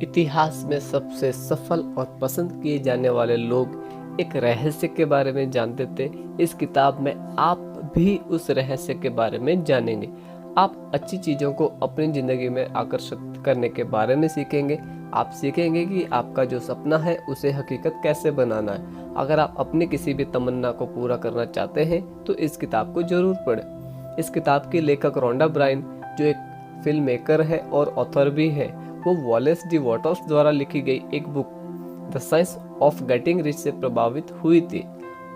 इतिहास में सबसे सफल और पसंद किए जाने वाले लोग एक रहस्य के बारे में जानते थे। इस किताब में आप भी उस रहस्य के बारे में जानेंगे। आप अच्छी चीज़ों को अपनी ज़िंदगी में आकर्षित करने के बारे में सीखेंगे। आप सीखेंगे कि आपका जो सपना है उसे हकीकत कैसे बनाना है। अगर आप अपनी किसी भी तमन्ना को पूरा करना चाहते हैं तो इस किताब को ज़रूर पढ़ें। इस किताब की लेखक रोंडा ब्राइन, जो एक फिल्म मेकर है और ऑथर भी है, वो वॉलेस डी वॉटर्स द्वारा लिखी गई एक book the science of getting rich से प्रभावित हुई थी।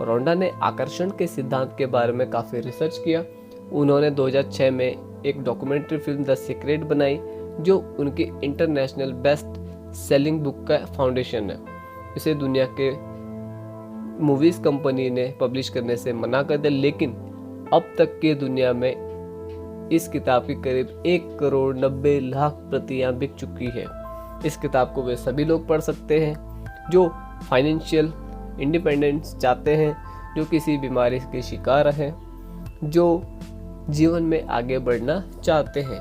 रोंडा ने आकर्षण के सिद्धांत के बारे में काफ़ी रिसर्च किया। उन्होंने 2006 में एक डॉक्यूमेंट्री फिल्म द सीक्रेट बनाई, जो उनकी इंटरनेशनल बेस्ट सेलिंग बुक का फाउंडेशन है। इसे दुनिया के मूवीज़ कंपनी ने पब्लिश करने से मना कर दिया, लेकिन अब तक की दुनिया में इस किताब की करीब 1,90,00,000 प्रतियां बिक चुकी है। इस किताब को वे सभी लोग पढ़ सकते हैं जो फाइनेंशियल इंडिपेंडेंस चाहते हैं, जो किसी बीमारी के शिकार हैं, जो जीवन में आगे बढ़ना चाहते हैं।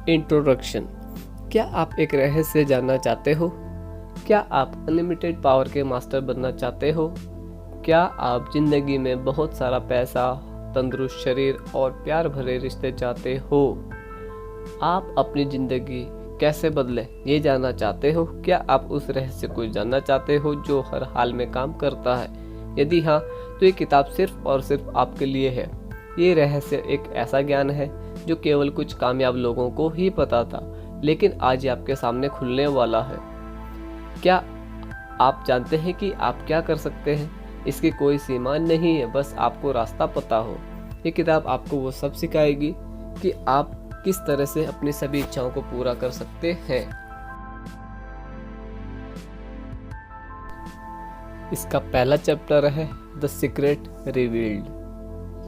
इंट्रोडक्शन। क्या आप एक रहस्य जानना चाहते हो? क्या आप अनलिमिटेड पावर के मास्टर बनना चाहते हो? क्या आप जिंदगी में बहुत सारा पैसा, तंदुरुस्त शरीर और प्यार भरे रिश्ते चाहते हो? आप अपनी जिंदगी कैसे बदले ये जानना चाहते हो? क्या आप उस रहस्य को जानना चाहते हो जो हर हाल में काम करता है? यदि हाँ, तो ये किताब सिर्फ और सिर्फ आपके लिए है। ये रहस्य एक ऐसा ज्ञान है जो केवल कुछ कामयाब लोगों को ही पता था, लेकिन आज ये आपके सामने खुलने वाला है। क्या आप जानते हैं कि आप क्या कर सकते हैं? इसकी कोई सीमा नहीं है, बस आपको रास्ता पता हो। ये किताब आपको वो सब सिखाएगी कि आप किस तरह से अपनी सभी इच्छाओं को पूरा कर सकते हैं। इसका पहला चैप्टर है द सीक्रेट रिवील्ड।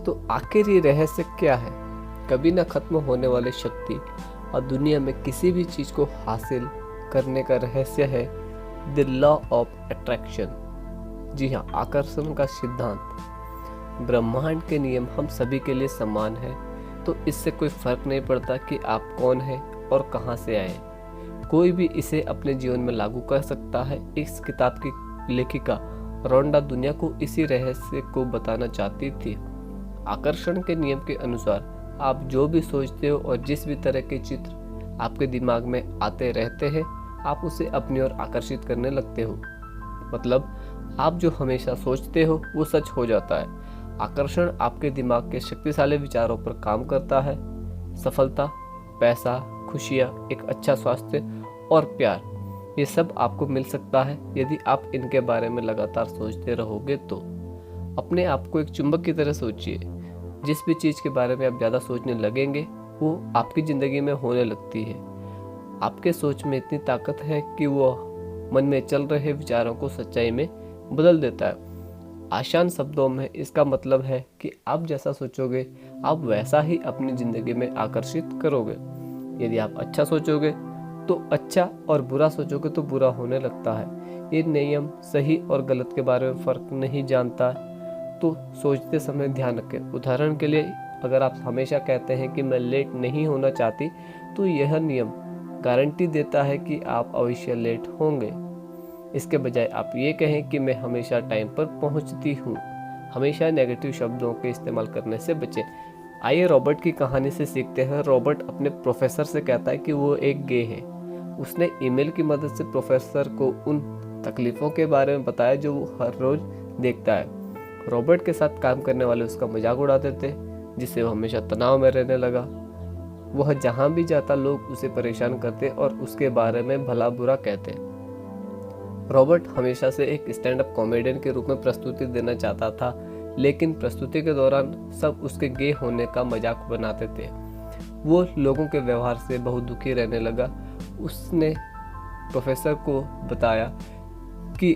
तो आखिर ये रहस्य क्या है? कभी ना खत्म होने वाली शक्ति और दुनिया में किसी भी चीज को हासिल करने का रहस्य है द लॉ ऑफ अट्रैक्शन। जी हाँ, आकर्षण का सिद्धांत। ब्रह्मांड के नियम हम सभी के लिए समान है, तो इससे कोई फर्क नहीं पड़ता कि आप कौन हैं और कहाँ से आए। कोई भी इसे अपने जीवन में लागू कर सकता है। इस किताब की लेखिका रोंडा दुनिया को इसी रहस्य को बताना चाहती थी। आकर्षण के नियम के अनुसार आप जो भी सोचते हो और जिस भी तरह के चित्र आपके दिमाग में आते रहते हैं, आप उसे अपनी ओर आकर्षित करने लगते हो। मतलब आप जो हमेशा सोचते हो वो सच हो जाता है। आकर्षण आपके दिमाग के शक्तिशाली विचारों पर काम करता है। सफलता, पैसा, खुशियाँ, एक अच्छा स्वास्थ्य और प्यार, ये सब आपको मिल सकता है यदि आप इनके बारे में लगातार सोचते रहोगे। तो अपने आप को एक चुंबक की तरह सोचिए। जिस भी चीज़ के बारे में आप ज़्यादा सोचने लगेंगे वो आपकी ज़िंदगी में होने लगती है। आपके सोच में इतनी ताकत है कि वो मन में चल रहे विचारों को सच्चाई में बदल देता है। आसान शब्दों में इसका मतलब है कि आप जैसा सोचोगे आप वैसा ही अपनी ज़िंदगी में आकर्षित करोगे। यदि आप अच्छा सोचोगे तो अच्छा और बुरा सोचोगे तो बुरा होने लगता है। ये नियम सही और गलत के बारे में फ़र्क नहीं जानता, तो सोचते समय ध्यान रखें। उदाहरण के लिए, अगर आप हमेशा कहते हैं कि मैं लेट नहीं होना चाहती, तो यह नियम गारंटी देता है कि आप अवश्य लेट होंगे। इसके बजाय आप ये कहें कि मैं हमेशा टाइम पर पहुंचती हूँ। हमेशा नेगेटिव शब्दों के इस्तेमाल करने से बचें। आइए रॉबर्ट की कहानी से सीखते हैं। रॉबर्ट अपने प्रोफेसर से कहता है कि वो एक गे है। उसने ईमेल की मदद से प्रोफेसर को उन तकलीफ़ों के बारे में बताया जो वो हर रोज़ देखता है। रॉबर्ट के साथ काम करने वाले उसका मजाक उड़ाते थे, जिससे वो हमेशा तनाव में रहने लगा। वह जहाँ भी जाता लोग उसे परेशान करते और उसके बारे में भला बुरा कहते। रॉबर्ट हमेशा से एक स्टैंड अप कॉमेडियन के रूप में प्रस्तुति देना चाहता था, लेकिन प्रस्तुति के दौरान सब उसके गे होने का मजाक बनाते थे। वो लोगों के व्यवहार से बहुत दुखी रहने लगा। उसने प्रोफेसर को बताया कि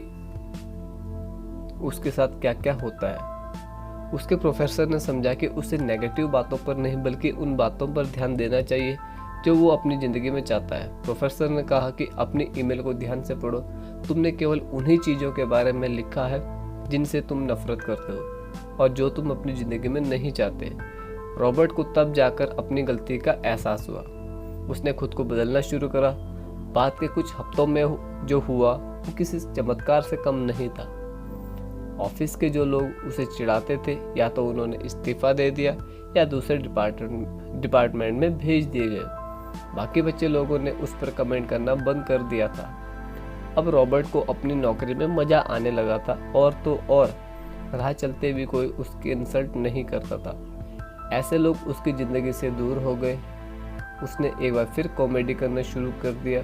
उसके साथ क्या क्या होता है। उसके प्रोफेसर ने समझा कि उसे नेगेटिव बातों पर नहीं बल्कि उन बातों पर ध्यान देना चाहिए जो वो अपनी ज़िंदगी में चाहता है। प्रोफेसर ने कहा कि अपनी ईमेल को ध्यान से पढ़ो। तुमने केवल उन्हीं चीज़ों के बारे में लिखा है जिनसे तुम नफरत करते हो और जो तुम अपनी ज़िंदगी में नहीं चाहते। रॉबर्ट को तब जाकर अपनी गलती का एहसास हुआ। उसने खुद को बदलना शुरू करा। बाद के कुछ हफ्तों में जो हुआ वो किसी चमत्कार से कम नहीं था। ऑफिस के जो लोग उसे चिढ़ाते थे या तो उन्होंने इस्तीफा दे दिया या दूसरे डिपार्टमेंट में भेज दिए गए। बाकी बच्चे लोगों ने उस पर कमेंट करना बंद कर दिया था। अब रॉबर्ट को अपनी नौकरी में मजा आने लगा था, और तो और राह चलते भी कोई उसकी इंसल्ट नहीं करता था। ऐसे लोग उसकी जिंदगी से दूर हो गए। उसने एक बार फिर कॉमेडी करना शुरू कर दिया।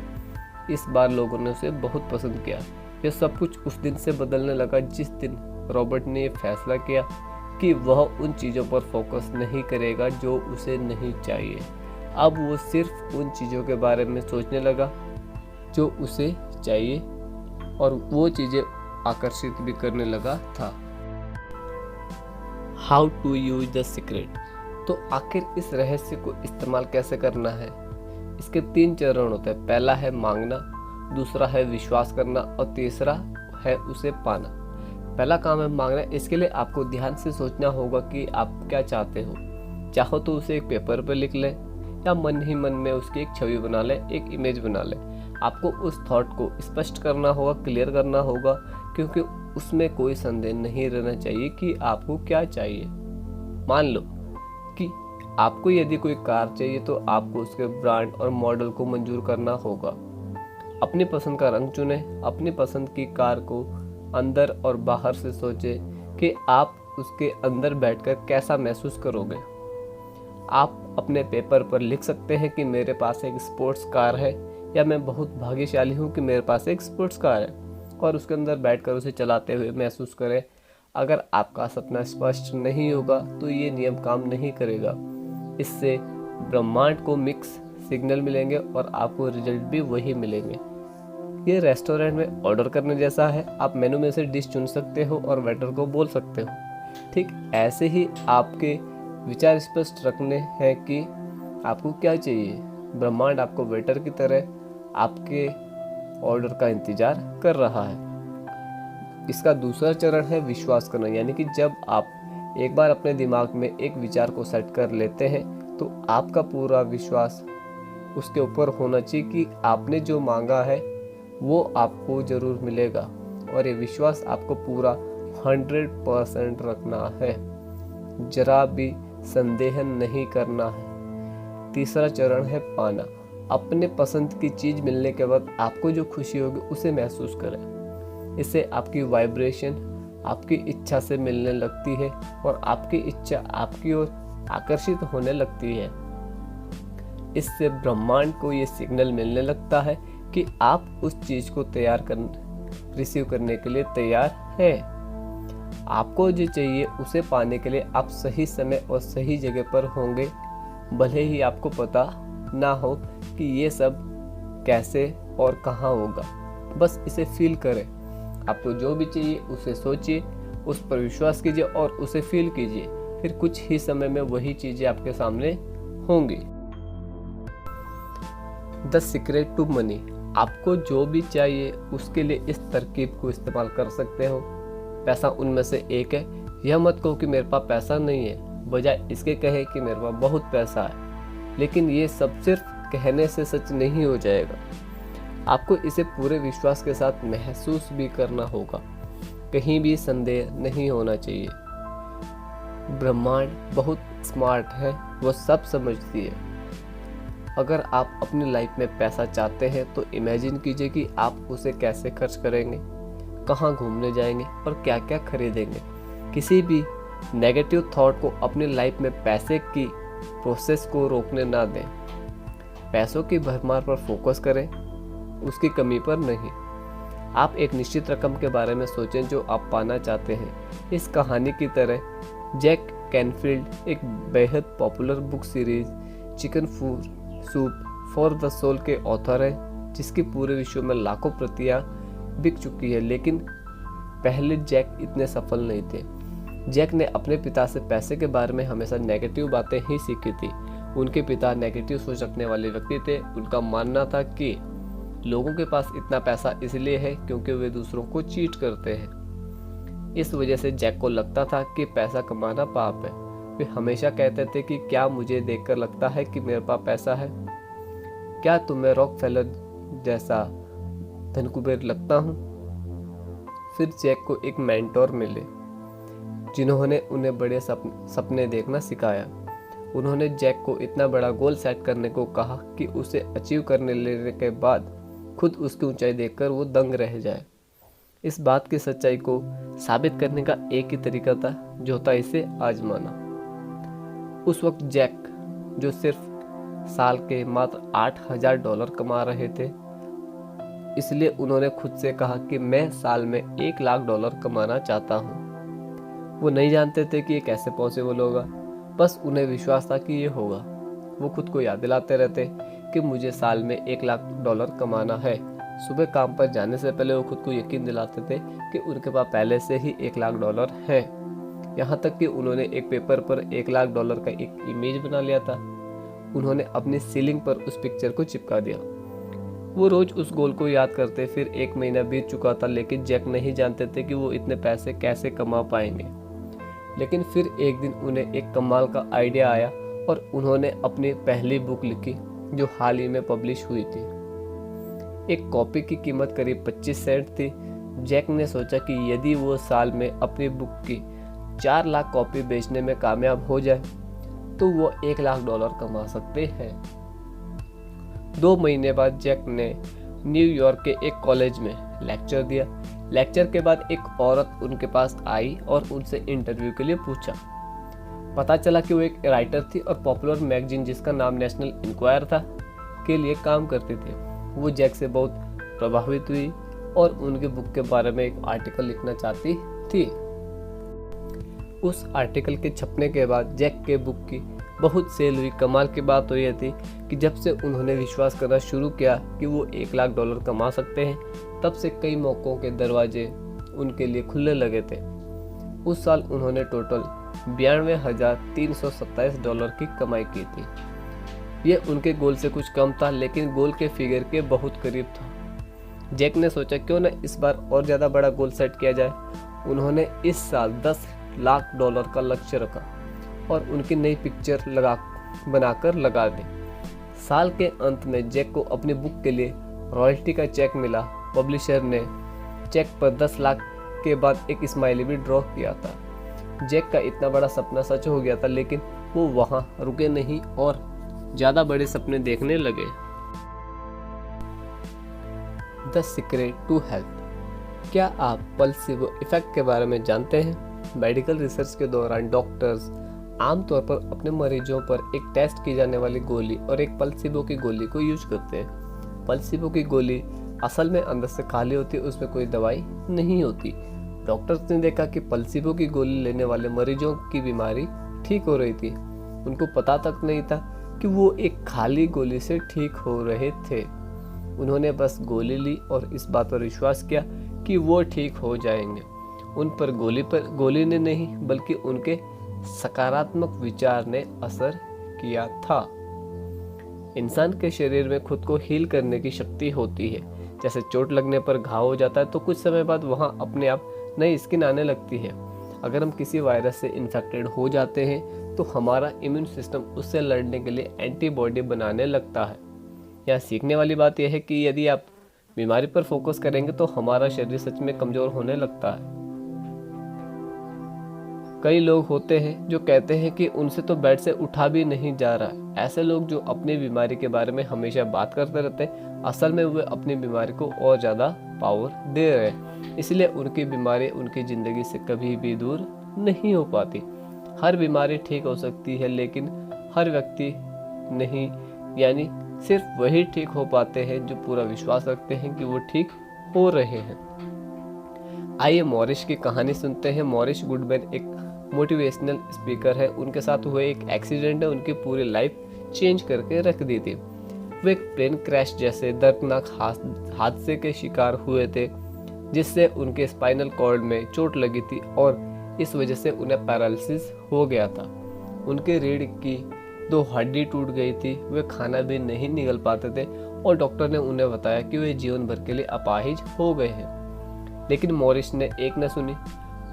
इस बार लोगों ने उसे बहुत पसंद किया। यह सब कुछ उस दिन से बदलने लगा जिस दिन रॉबर्ट ने यह फैसला किया कि वह उन चीज़ों पर फोकस नहीं करेगा जो उसे नहीं चाहिए। अब वो सिर्फ उन चीज़ों के बारे में सोचने लगा जो उसे चाहिए, और वो चीज़ें आकर्षित भी करने लगा था। How to use the secret. तो आखिर इस रहस्य को इस्तेमाल कैसे करना है? इसके 3 चरण होते हैं। पहला है मांगना, दूसरा है विश्वास करना, और तीसरा है उसे पाना। पहला काम है मांगना। इसके लिए आपको ध्यान से सोचना होगा कि आप क्या चाहते हो। चाहो तो उसे एक पेपर पर लिख लें या मन ही मन में उसकी एक छवि बना लें, एक इमेज बना लें। आपको उस थॉट को स्पष्ट करना होगा, क्लियर करना होगा, क्योंकि उसमें कोई संदेह नहीं रहना चाहिए कि आपको क्या चाहिए। मान लो कि आपको यदि कोई कार चाहिए तो आपको उसके ब्रांड और मॉडल को मंजूर करना होगा। अपनी पसंद का रंग चुनें। अपनी पसंद की कार को अंदर और बाहर से सोचें कि आप उसके अंदर बैठकर कैसा महसूस करोगे। आप अपने पेपर पर लिख सकते हैं कि मेरे पास एक स्पोर्ट्स कार है, या मैं बहुत भाग्यशाली हूँ कि मेरे पास एक स्पोर्ट्स कार है, और उसके अंदर बैठकर उसे चलाते हुए महसूस करें। अगर आपका सपना स्पष्ट नहीं होगा तो ये नियम काम नहीं करेगा। इससे ब्रह्मांड को मिक्स सिग्नल मिलेंगे और आपको रिजल्ट भी वही मिलेंगे। ये रेस्टोरेंट में ऑर्डर करने जैसा है। आप मेनू में से डिश चुन सकते हो और वेटर को बोल सकते हो। ठीक ऐसे ही आपके विचार स्पष्ट रखने हैं कि आपको क्या चाहिए। ब्रह्मांड आपको वेटर की तरह आपके ऑर्डर का इंतजार कर रहा है। इसका दूसरा चरण है विश्वास करना, यानी कि जब आप एक बार अपने दिमाग में एक विचार को सेट कर लेते हैं तो आपका पूरा विश्वास उसके ऊपर होना चाहिए कि आपने जो मांगा है वो आपको जरूर मिलेगा, और ये विश्वास आपको पूरा 100% रखना है, जरा भी संदेह नहीं करना है। तीसरा चरण है पाना। अपने पसंद की चीज मिलने के बाद आपको जो खुशी होगी उसे महसूस करें। इससे आपकी वाइब्रेशन आपकी इच्छा से मिलने लगती है और आपकी इच्छा आपकी ओर आकर्षित होने लगती है। इससे ब्रह्मांड को ये सिग्नल मिलने लगता है कि आप उस चीज को रिसीव करने के लिए तैयार हैं। आपको जो चाहिए उसे पाने के लिए आप सही समय और सही जगह पर होंगे, भले ही आपको पता ना हो कि ये सब कैसे और कहाँ होगा। बस इसे फील करें। आपको जो भी चाहिए उसे सोचिए, उस पर विश्वास कीजिए और उसे फील कीजिए। फिर कुछ ही समय में वही चीजें आपके सामने होंगी। The secret to money. आपको जो भी चाहिए उसके लिए इस तरकीब को इस्तेमाल कर सकते हो। पैसा उनमें से एक है। यह मत कहो कि मेरे पास पैसा नहीं है, बजाय इसके कहे कि मेरे पास बहुत पैसा है। लेकिन ये सब सिर्फ कहने से सच नहीं हो जाएगा। आपको इसे पूरे विश्वास के साथ महसूस भी करना होगा। कहीं भी संदेह नहीं होना चाहिए। ब्रह्मांड बहुत स्मार्ट है, वो सब समझती है। अगर आप अपनी लाइफ में पैसा चाहते हैं तो इमेजिन कीजिए कि आप उसे कैसे खर्च करेंगे, कहाँ घूमने जाएंगे और क्या क्या खरीदेंगे। किसी भी नेगेटिव थॉट को अपनी लाइफ में पैसे की प्रोसेस को रोकने ना दें। पैसों की भरमार पर फोकस करें, उसकी कमी पर नहीं। आप एक निश्चित रकम के बारे में सोचें जो आप पाना चाहते हैं। इस कहानी की तरह जैक कैनफील्ड एक बेहद popular book series chicken soup for the soul के ऑथर हैं, जिसकी पूरे विश्व में लाखों प्रतियां बिक चुकी है। लेकिन पहले जैक इतने सफल नहीं थे। जैक ने अपने पिता से पैसे के बारे में हमेशा नेगेटिव बातें ही सीखी थी। उनके पिता नेगेटिव सोच रखने वाले व्यक्ति थे। उनका मानना था कि लोगों के पास इतना पैसा इसलिए है क्योंकि वे दूसरों को चीट करते हैं। इस वजह से जैक को लगता था कि पैसा कमाना पाप है। वे हमेशा कहते थे कि क्या मुझे देखकर लगता है कि मेरे पास पैसा है? क्या तुम्हें रॉकफेलर जैसा धनकुबेर लगता हूँ? फिर जैक को एक मेंटोर मिले जिन्होंने उन्हें बड़े सपने देखना सिखाया। उन्होंने जैक को इतना बड़ा गोल सेट करने को कहा कि उसे अचीव करने लेने के बाद खुद उसकी ऊंचाई देखकर वो दंग रह जाए। इस बात की सच्चाई को साबित करने का एक ही तरीका था, जो था इसे आजमाना। उस वक्त जैक, जो सिर्फ साल के मात्र $8,000 कमा रहे थे, इसलिए उन्होंने खुद से कहा कि मैं साल में $1,00,000 कमाना चाहता हूँ। वो नहीं जानते थे कि ये कैसे पॉसिबल होगा, बस उन्हें विश्वास था कि ये होगा। वो खुद को याद दिलाते रहते कि मुझे साल में $1,00,000 कमाना है। सुबह काम पर जाने से पहले वो खुद को यकीन दिलाते थे कि उनके पास पहले से ही $1,00,000 है। यहाँ तक कि उन्होंने एक पेपर पर $1,00,000 का एक इमेज बना लिया था। उन्होंने अपनी सीलिंग पर उस पिक्चर को चिपका दिया। वो रोज उस गोल को याद करते। फिर 1 महीना बीत चुका था, लेकिन जैक नहीं जानते थे कि वो इतने पैसे कैसे कमा पाएंगे। लेकिन फिर एक दिन उन्हें एक कमाल का आइडिया आया और उन्होंने अपनी पहली बुक लिखी, जो हाल ही में पब्लिश हुई थी। एक कॉपी की कीमत करीब 25 सेंट थी। जैक ने सोचा कि यदि वो साल में अपनी बुक की 4 लाख कॉपी बेचने में कामयाब हो जाए तो वो $1,00,000 कमा सकते हैं। 2 महीने बाद जैक ने न्यूयॉर्क के एक कॉलेज में लेक्चर दिया। लेक्चर के बाद एक औरत उनके पास आई और उनसे इंटरव्यू के लिए पूछा। पता चला कि वो एक राइटर थी और पॉपुलर मैगजीन जिसका नाम नेशनल इंक्वायर था के लिए काम करती थी। वो जैक से बहुत प्रभावित हुई और उनके बुक के बारे में एक आर्टिकल लिखना चाहती थी। उस आर्टिकल के छपने के बाद जैक के बुक की बहुत सेल हुई। कमाल की बात तो यह थी कि जब से उन्होंने विश्वास करना शुरू किया कि वो $1,00,000 कमा सकते हैं, तब से कई मौकों के दरवाजे उनके लिए खुलने लगे थे। उस साल उन्होंने टोटल $92,327 की कमाई की थी। ये उनके गोल से कुछ कम था, लेकिन गोल के फिगर के बहुत करीब था। जैक ने सोचा क्यों न इस बार और ज़्यादा बड़ा गोल सेट किया जाए। उन्होंने इस साल $10,00,000 का लक्ष्य रखा और उनकी नई पिक्चर बनाकर लगा दी। साल के अंत में जैक को अपनी बुक के लिए रॉयल्टी का चेक मिला। पब्लिशर ने चेक पर 10 लाख के बाद एक स्माइली भी ड्रॉ किया था। जैक का इतना बड़ा सपना सच हो गया था, लेकिन वो वहां रुके नहीं और ज्यादा बड़े सपने देखने लगे। The secret to health. क्या आप प्लेसिबो इफेक्ट के बारे में जानते हैं? मेडिकल रिसर्च के दौरान डॉक्टर्स आमतौर पर अपने मरीजों पर एक टेस्ट की जाने वाली गोली और एक प्लेसिबो की गोली को यूज करते हैं। प्लेसिबो की गोली असल में अंदर से खाली होती है, उसमें कोई दवाई नहीं होती। डॉक्टर्स ने देखा कि प्लेसिबो की गोली लेने वाले मरीजों की बीमारी ठीक हो रही थी। उनको पता तक नहीं था कि वो एक खाली गोली से ठीक हो रहे थे। उन्होंने बस गोली ली और इस बात पर विश्वास किया कि वो ठीक हो जाएंगे। उन पर गोली ने नहीं, बल्कि उनके सकारात्मक विचार ने असर किया था। इंसान के शरीर में खुद को हील करने की शक्ति होती है। जैसे चोट लगने पर घाव हो जाता है तो कुछ समय बाद वहां अपने आप नई स्किन आने लगती है। अगर हम किसी वायरस से इन्फेक्टेड हो जाते हैं तो हमारा इम्यून सिस्टम उससे लड़ने के लिए एंटीबॉडी बनाने लगता है। यहाँ सीखने वाली बात यह है कि यदि आप बीमारी पर फोकस करेंगे तो हमारा शरीर सच में कमजोर होने लगता है। कई लोग होते हैं जो कहते हैं कि उनसे तो बेड से उठा भी नहीं जा रहा। ऐसे लोग जो अपनी बीमारी के बारे में हमेशा बात करते रहते हैं, असल में वे अपनी बीमारी को और ज़्यादा पावर दे रहे हैं। इसलिए उनकी बीमारी उनकी ज़िंदगी से कभी भी दूर नहीं हो पाती। हर बीमारी ठीक हो सकती है, लेकिन हर व्यक्ति नहीं। यानी सिर्फ वही ठीक हो पाते हैं जो पूरा विश्वास रखते हैं कि वो ठीक हो रहे हैं। आइए मॉरिस की कहानी सुनते हैं। मॉरिस गुडमैन एक मोटिवेशनल स्पीकर है। उनके साथ हुए एक एक्सीडेंट ने उनकी पूरी लाइफ चेंज करके रख दी थी। वे एक प्लेन क्रैश जैसे दर्दनाक हादसे के शिकार हुए थे, जिससे उनके स्पाइनल कॉर्ड में चोट लगी थी और इस वजह से उन्हें पैरालिसिस हो गया था। उनके रीढ़ की 2 हड्डी टूट गई थी। वे खाना भी नहीं निगल पाते थे और डॉक्टर ने उन्हें बताया कि वे जीवन भर के लिए अपाहिज हो गए हैं। लेकिन मॉरिस ने एक न सुनी।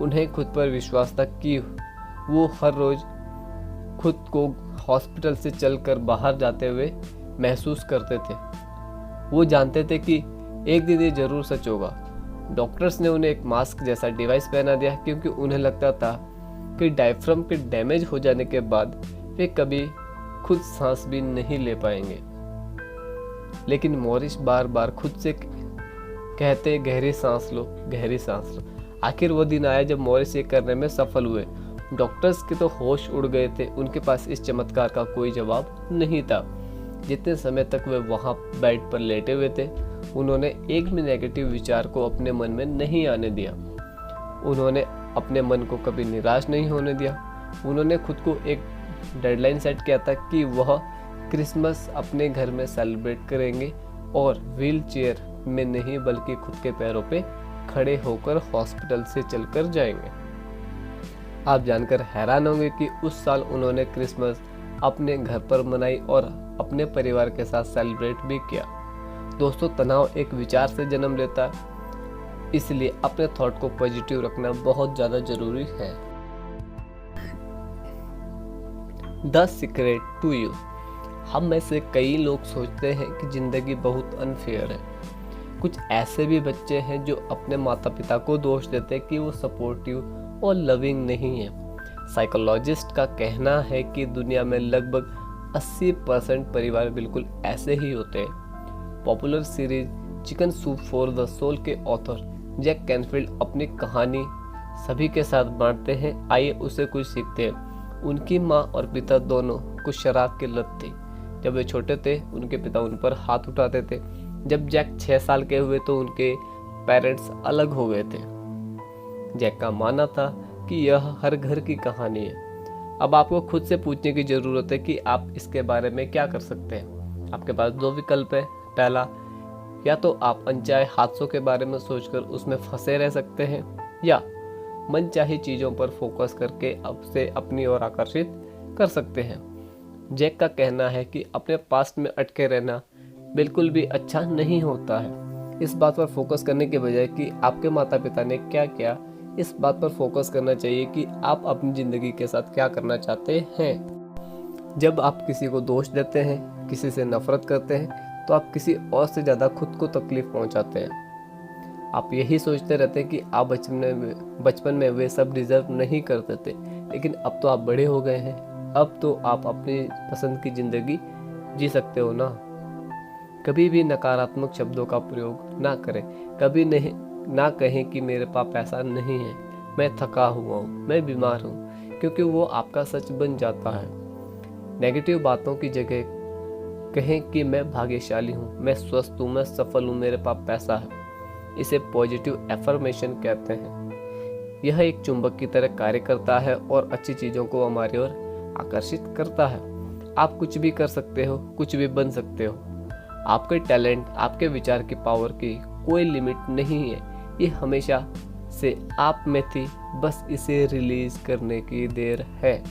उन्हें खुद पर विश्वास था कि वो हर रोज खुद को हॉस्पिटल से चलकर बाहर जाते हुए महसूस करते थे। वो जानते थे कि एक दिन ये जरूर सच होगा। डॉक्टर्स ने उन्हें एक मास्क जैसा डिवाइस पहना दिया क्योंकि उन्हें लगता था कि डायफ्राम के डैमेज हो जाने के बाद वे कभी खुद सांस भी नहीं ले पाएंगे। लेकिन मॉरिस बार बार खुद से कहते गहरी सांस लो, गहरी सांस लो। आखिर वो दिन आया जब मॉरिस ये करने में सफल हुए। डॉक्टर्स के तो होश उड़ गए थे, उनके पास इस चमत्कार का कोई जवाब नहीं था। जितने समय तक वे वहां बेड पर लेटे हुए थे, उन्होंने एक भी नेगेटिव विचार को अपने मन में नहीं आने दिया। उन्होंने अपने मन को कभी निराश नहीं होने दिया। उन्होंने खुद को एक डेडलाइन सेट किया था कि वह क्रिसमस अपने घर में सेलिब्रेट करेंगे और व्हील चेयर में नहीं बल्कि खुद के पैरों पे खड़े होकर हॉस्पिटल से चलकर जाएंगे। आप जानकर हैरान होंगे कि उस साल उन्होंने क्रिसमस अपने घर पर मनाई और अपने परिवार के साथ सेलिब्रेट भी किया। दोस्तों, तनाव एक विचार से जन्म लेता है, इसलिए अपने थॉट को पॉजिटिव रखना बहुत ज्यादा जरूरी है। The secret to you. हम में से कई लोग सोचते हैं कि जिंदगी बहुत अनफेयर है। कुछ ऐसे भी बच्चे हैं जो अपने माता पिता को दोष देते हैं कि वो सपोर्टिव और लविंग नहीं है। साइकोलॉजिस्ट का कहना है कि दुनिया में लगभग 80% परिवार बिल्कुल ऐसे ही होते हैं। Popular series chicken soup for the soul के ऑथर जैक कैनफील्ड अपनी कहानी सभी के साथ बांटते हैं। आइए उससे कुछ सीखते हैं। उनकी माँ और पिता दोनों को शराब की लत थी। जब वे छोटे थे, उनके पिता उन पर हाथ उठाते थे। जब जैक 6 साल के हुए तो उनके पेरेंट्स अलग हो गए थे। जैक का मानना था कि यह हर घर की कहानी है। अब आपको खुद से पूछने की जरूरत है कि आप इसके बारे में क्या कर सकते हैं। आपके पास 2 विकल्प है। पहला, या तो आप अनचाहे हादसों के बारे में सोचकर उसमें फंसे रह सकते हैं, या मनचाही चीजों पर फोकस करके आपसे अपनी ओर आकर्षित कर सकते हैं। जैक का कहना है कि अपने पास्ट में अटके रहना बिल्कुल भी अच्छा नहीं होता है। इस बात पर फोकस करने के बजाय कि आपके माता पिता ने क्या किया, इस बात पर फोकस करना चाहिए कि आप अपनी जिंदगी के साथ क्या करना चाहते हैं। जब आप किसी को दोष देते हैं, किसी से नफरत करते हैं, तो आप किसी और से ज्यादा खुद को तकलीफ पहुंचाते हैं। आप यही सोचते रहते हैं कि आप बचपन में वे सब डिजर्व नहीं करते थे, लेकिन अब तो आप बड़े हो गए हैं। अब तो आप अपनी पसंद की जिंदगी जी सकते हो ना। कभी भी नकारात्मक शब्दों का प्रयोग ना करें। कभी ना कहें कि मेरे पास पैसा नहीं है, मैं थका हुआ हूँ, मैं बीमार हूँ, क्योंकि वो आपका सच बन जाता है। नेगेटिव बातों की जगह कहें कि मैं भाग्यशाली हूँ, मैं स्वस्थ हूँ, मैं सफल हूँ, मेरे पास पैसा है। इसे पॉजिटिव एफर्मेशन कहते हैं। यह एक चुंबक की तरह कार्य करता है और अच्छी चीजों को हमारी ओर आकर्षित करता है। आप कुछ भी कर सकते हो, कुछ भी बन सकते हो। आपके टैलेंट, आपके विचार की पावर की कोई लिमिट नहीं है। ये हमेशा से आप में थी, बस इसे रिलीज करने की देर है।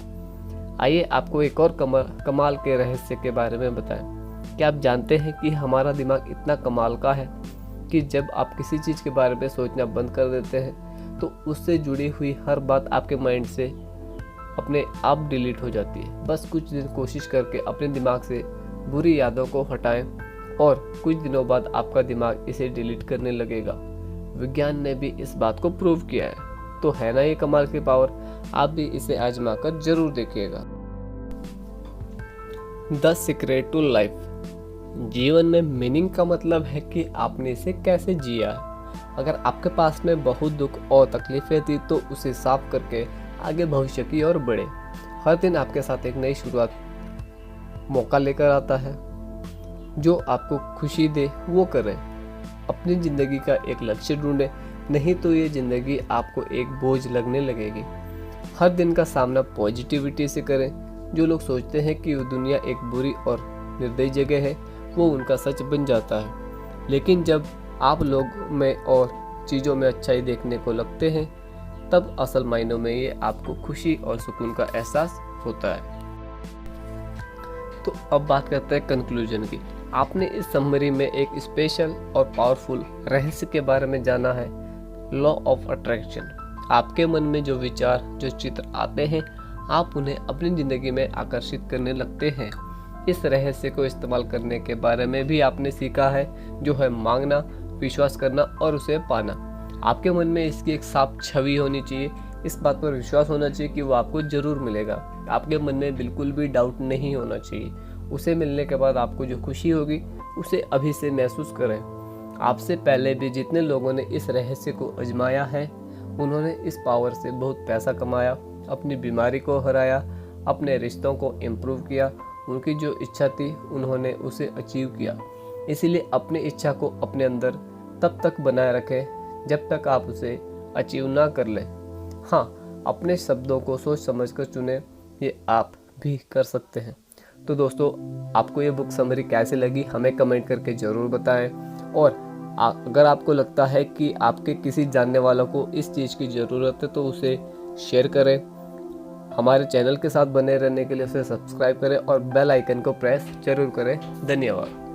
आइए आपको एक और कमाल के रहस्य के बारे में बताएं। क्या आप जानते हैं कि हमारा दिमाग इतना कमाल का है कि जब आप किसी चीज के बारे में सोचना बंद कर देते हैं तो उससे जुड़ी हुई हर बात आपके माइंड से अपने आप डिलीट हो जाती है। बस कुछ दिन कोशिश करके अपने दिमाग से बुरी यादों को हटाएं और कुछ दिनों बाद आपका दिमाग इसे डिलीट करने लगेगा। विज्ञान ने भी इस बात को प्रूव किया है। तो है ना ये कमाल की पावर। आप भी इसे आजमाकर जरूर देखिएगा। The secret to life. जीवन में मीनिंग का मतलब है कि आपने इसे कैसे जिया है। अगर आपके पास में बहुत दुख और तकलीफें थी तो उसे साफ करके आगे भविष्य की ओर बढ़े। हर दिन आपके साथ एक नई शुरुआत मौका लेकर आता है। जो आपको खुशी दे वो करें। अपनी जिंदगी का एक लक्ष्य ढूंढें, नहीं तो ये जिंदगी आपको एक बोझ लगने लगेगी। हर दिन का सामना पॉजिटिविटी से करें। जो लोग सोचते हैं कि दुनिया एक बुरी और निर्दयी जगह है, वो उनका सच बन जाता है। लेकिन जब आप लोग में और चीज़ों में अच्छाई देखने को लगते हैं, तब असल मायनों में ये आपको खुशी और सुकून का एहसास होता है। तो अब बात करते हैं कंक्लूजन की। आपने इस समरी में एक स्पेशल और पावरफुल रहस्य के बारे में जाना है, लॉ ऑफ अट्रैक्शन। आपके मन में जो विचार, जो चित्र आते हैं, आप उन्हें अपनी ज़िंदगी में आकर्षित करने लगते हैं। इस रहस्य को इस्तेमाल करने के बारे में भी आपने सीखा है, जो है मांगना, विश्वास करना और उसे पाना। आपके मन में इसकी एक साफ छवि होनी चाहिए, इस बात पर विश्वास होना चाहिए कि वो आपको ज़रूर मिलेगा। आपके मन में बिल्कुल भी डाउट नहीं होना चाहिए। उसे मिलने के बाद आपको जो खुशी होगी उसे अभी से महसूस करें। आपसे पहले भी जितने लोगों ने इस रहस्य को आजमाया है, उन्होंने इस पावर से बहुत पैसा कमाया, अपनी बीमारी को हराया, अपने रिश्तों को इम्प्रूव किया। उनकी जो इच्छा थी उन्होंने उसे अचीव किया। इसीलिए अपनी इच्छा को अपने अंदर तब तक बनाए रखें जब तक आप उसे अचीव ना कर लें। हाँ, अपने शब्दों को सोच समझकर चुनें, ये आप भी कर सकते हैं। तो दोस्तों, आपको ये बुक समरी कैसे लगी हमें कमेंट करके ज़रूर बताएं। और अगर आपको लगता है कि आपके किसी जानने वालों को इस चीज़ की ज़रूरत है तो उसे शेयर करें। हमारे चैनल के साथ बने रहने के लिए उसे सब्सक्राइब करें और बेल आइकन को प्रेस जरूर करें। धन्यवाद।